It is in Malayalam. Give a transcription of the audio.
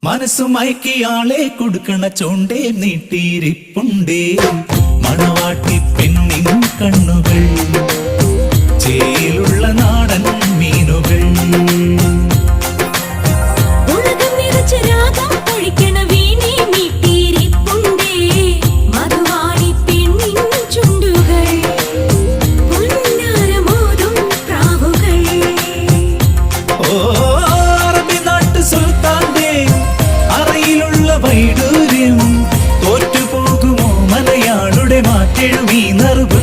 മനസ്സുമയക്കിയാളെ കൊടുക്കണ ചോണ്ടേ നീട്ടിയിരിപ്പുണ്ടേ മണവാട്ടി പെണ്ണിൻ കണ്ണുകൾ ചേലുള്ള നാടൻ മീനുകൾ വൈഡൂര്യം തോറ്റുപോകുമോ മലയാളുടെ മാറ്റെഴുമീ നറുകൾ